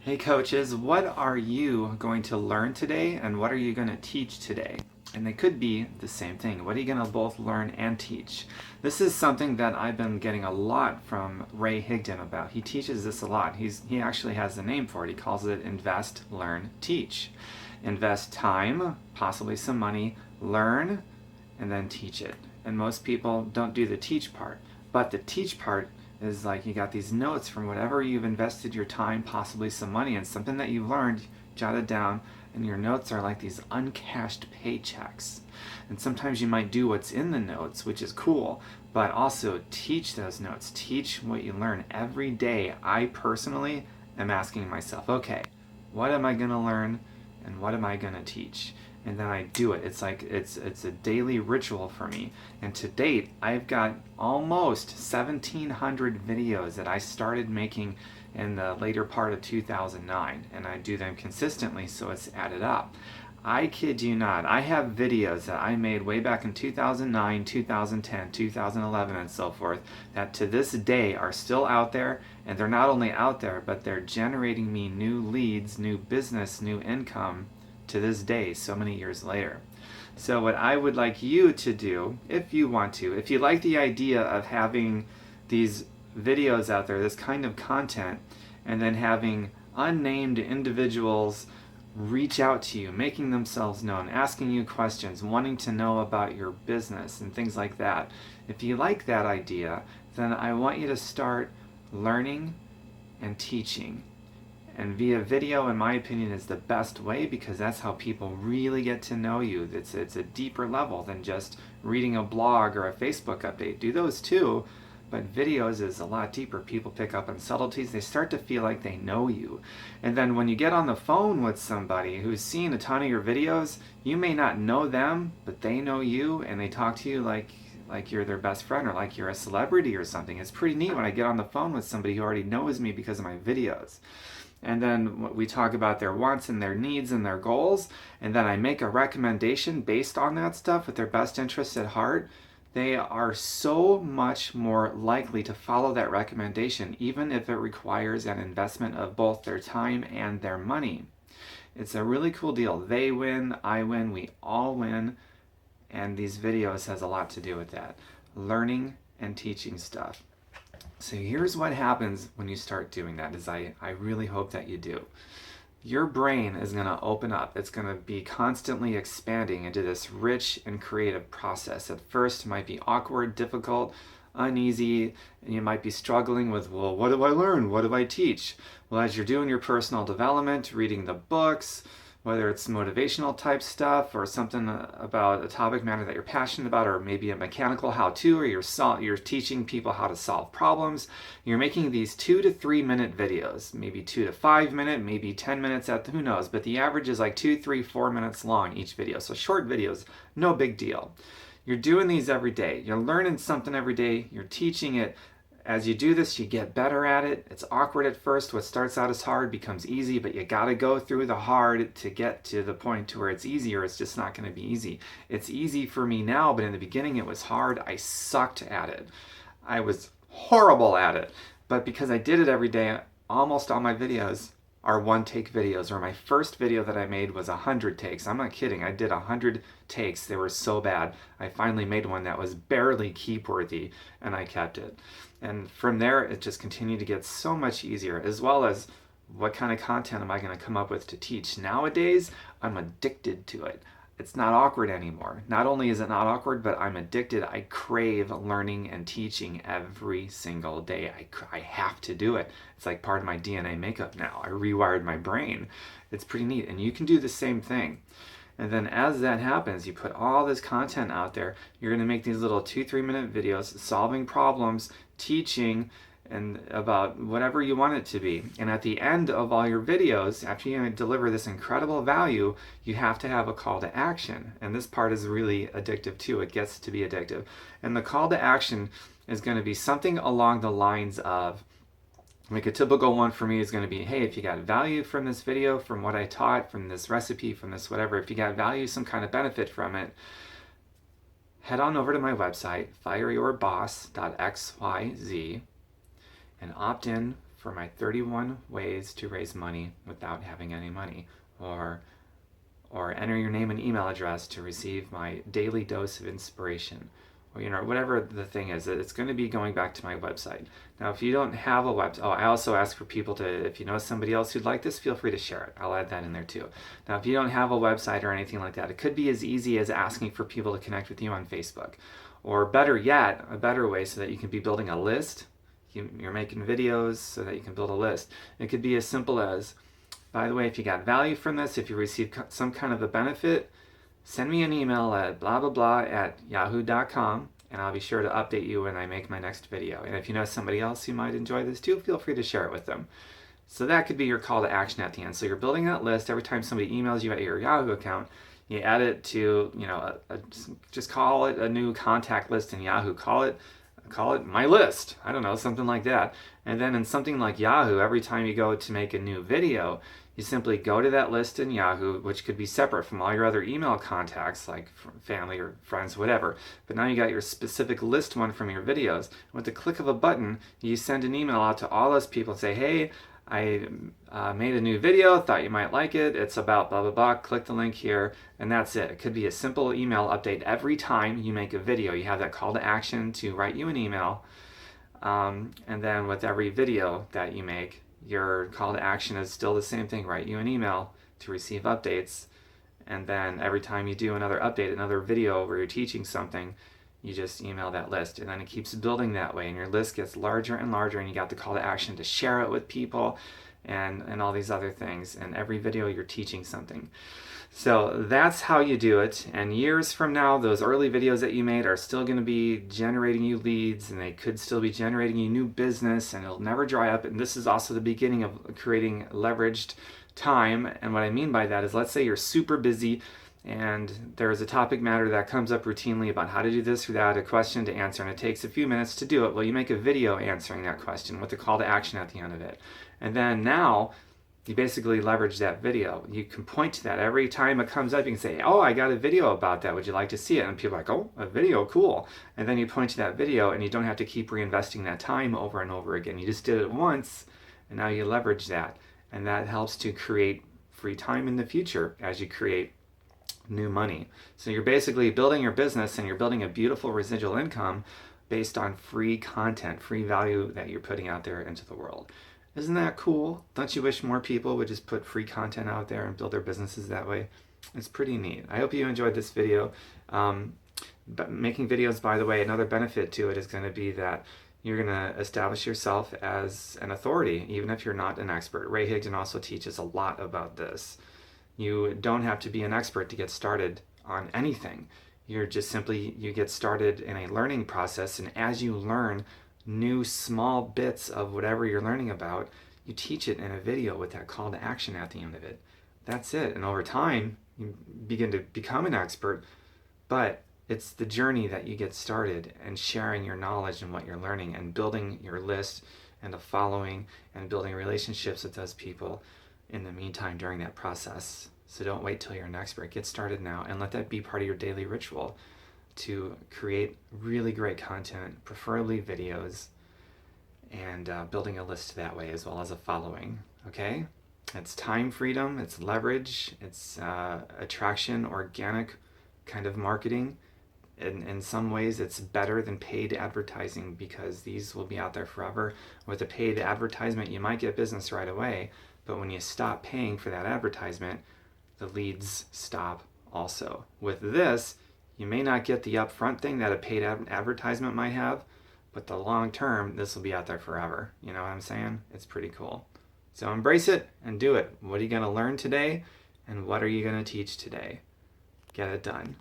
Hey coaches, what are you going to learn today and what are you going to teach today? And they could be the same thing. What are you going to both learn and teach? This is something that I've been getting a lot from Ray Higdon about. He teaches this a lot. He actually has a name for it. He calls it invest, learn, teach. Invest time, possibly some money, learn, and then teach it. And most people don't do the teach part. But the teach part is like you got these notes from whatever you've invested your time, possibly some money, and something that you learned, jotted down, and your notes are like these uncashed paychecks. And sometimes you might do what's in the notes, which is cool, but also teach those notes. Teach what you learn every day. I personally am asking myself, okay, what am I going to learn and what am I going to teach? And then I do it. It's like it's a daily ritual for me. And to date, I've got almost 1,700 videos that I started making in the later part of 2009, and I do them consistently, so it's added up. I kid you not. I have videos that I made way back in 2009, 2010, 2011, and so forth that to this day are still out there, and they're not only out there, but they're generating me new leads, new business, new income to this day, so many years later. So what I would like you to do, if you want to, if you like the idea of having these videos out there, this kind of content, and then having unnamed individuals reach out to you, making themselves known, asking you questions, wanting to know about your business and things like that. If you like that idea, then I want you to start learning and teaching. And via video, in my opinion, is the best way because that's how people really get to know you. It's a deeper level than just reading a blog or a Facebook update. Do those too, but videos is a lot deeper. People pick up on subtleties. They start to feel like they know you. And then when you get on the phone with somebody who's seen a ton of your videos, you may not know them, but they know you and they talk to you like you're their best friend or like you're a celebrity or something. It's pretty neat when I get on the phone with somebody who already knows me because of my videos. And then we talk about their wants and their needs and their goals, and then I make a recommendation based on that stuff with their best interests at heart. They are so much more likely to follow that recommendation, even if it requires an investment of both their time and their money. It's a really cool deal. They win, I win, we all win, and these videos has a lot to do with that. Learning and teaching stuff. So here's what happens when you start doing that is I really hope that you do. Your brain is going to open up. It's going to be constantly expanding into this rich and creative process. At first it might be awkward, difficult, uneasy, and you might be struggling with, well, what do I learn? What do I teach? Well, as you're doing your personal development, reading the books, whether it's motivational type stuff or something about a topic matter that you're passionate about, or maybe a mechanical how-to, or you're teaching people how to solve problems. You're making these 2 to 3 minute videos, maybe 2 to 5 minute, maybe 10 minutes at who knows, but the average is like 2, 3, 4 minutes long each video. So short videos, no big deal. You're doing these every day. You're learning something every day. You're teaching it. As you do this, you get better at it. It's awkward at first. What starts out as hard becomes easy, but you got to go through the hard to get to the point to where it's easy, or it's just not going to be easy. It's easy for me now, but in the beginning it was hard. I sucked at it. I was horrible at it. But because I did it every day, almost all my videos are one-take videos, or my first video that I made was 100 takes. I'm not kidding. I did 100 takes. They were so bad. I finally made one that was barely keep-worthy, and I kept it. And from there, it just continued to get so much easier, as well as what kind of content am I going to come up with to teach. Nowadays, I'm addicted to it. It's not awkward anymore. Not only is it not awkward, but I'm addicted. I crave learning and teaching every single day. I have to do it. It's like part of my DNA makeup now. I rewired my brain. It's pretty neat. And you can do the same thing. And then as that happens, you put all this content out there. You're going to make these little 2-3 minute videos solving problems, teaching, and about whatever you want it to be. And at the end of all your videos, after you deliver this incredible value, you have to have a call to action. And this part is really addictive too. It gets to be addictive. And the call to action is going to be something along the lines of, like a typical one for me is going to be, hey, if you got value from this video, from what I taught, from this recipe, from this whatever, if you got value, some kind of benefit from it, head on over to my website, fireyourboss.xyz, and opt in for my 31 ways to raise money without having any money, or enter your name and email address to receive my daily dose of inspiration, or whatever the thing is. It's going to be going back to my website. Now, if you don't have a website, I also ask for people to, if you know somebody else who'd like this, feel free to share it. I'll add that in there too. Now, if you don't have a website or anything like that, it could be as easy as asking for people to connect with you on Facebook, or better yet, a better way so that you can be building a list. You're making videos so that you can build a list. It could be as simple as, by the way, if you got value from this, if you received some kind of a benefit, send me an email at blah blah blah at yahoo.com, and I'll be sure to update you when I make my next video. And if you know somebody else who might enjoy this too, feel free to share it with them. So that could be your call to action at the end. So you're building that list. Every time somebody emails you at your Yahoo account, you add it to, just call it a new contact list in Yahoo. Call it my list. I don't know, something like that. And then in something like Yahoo, every time you go to make a new video, you simply go to that list in Yahoo, which could be separate from all your other email contacts, like family or friends, whatever. But now you got your specific list one from your videos. With the click of a button, you send an email out to all those people and say, hey, I made a new video, thought you might like it. It's about blah, blah, blah. Click the link here, and that's it. It could be a simple email update every time you make a video. You have that call to action to write you an email. And then with every video that you make, your call to action is still the same thing. Write you an email to receive updates. And then every time you do another update, another video where you're teaching something, you just email that list, and then it keeps building that way, and your list gets larger and larger, and you got the call to action to share it with people and all these other things. And every video you're teaching something. So that's how you do it. And years from now, those early videos that you made are still going to be generating you leads, and they could still be generating you new business, and it'll never dry up. And this is also the beginning of creating leveraged time. And what I mean by that is, let's say you're super busy and there's a topic matter that comes up routinely about how to do this or that, a question to answer, and it takes a few minutes to do it. Well, you make a video answering that question with a call to action at the end of it. And then now you basically leverage that video. You can point to that every time it comes up. You can say, oh, I got a video about that. Would you like to see it? And people are like, oh, a video, cool. And then you point to that video, and you don't have to keep reinvesting that time over and over again. You just did it once, and now you leverage that. And that helps to create free time in the future as you create new money. So you're basically building your business, and you're building a beautiful residual income based on free content, free value that you're putting out there into the world. Isn't that cool? Don't you wish more people would just put free content out there and build their businesses that way? It's pretty neat. I hope you enjoyed this video. But making videos, by the way, another benefit to it is going to be that you're going to establish yourself as an authority, even if you're not an expert. Ray Higdon also teaches a lot about this. You don't have to be an expert to get started on anything. You're just simply, you get started in a learning process, and as you learn new small bits of whatever you're learning about, you teach it in a video with that call to action at the end of it. That's it. And over time, you begin to become an expert, but it's the journey that you get started and sharing your knowledge and what you're learning and building your list and a following and building relationships with those people in the meantime during that process. So don't wait till you're an expert. Get started now, and let that be part of your daily ritual to create really great content, preferably videos, and building a list that way as well as a following. Okay? It's time freedom, it's leverage, it's attraction, organic kind of marketing. In some ways, it's better than paid advertising because these will be out there forever. With a paid advertisement, you might get business right away, but when you stop paying for that advertisement, the leads stop also. With this, you may not get the upfront thing that a paid advertisement might have, but the long term, this will be out there forever. You know what I'm saying? It's pretty cool. So embrace it and do it. What are you going to learn today? And what are you going to teach today? Get it done.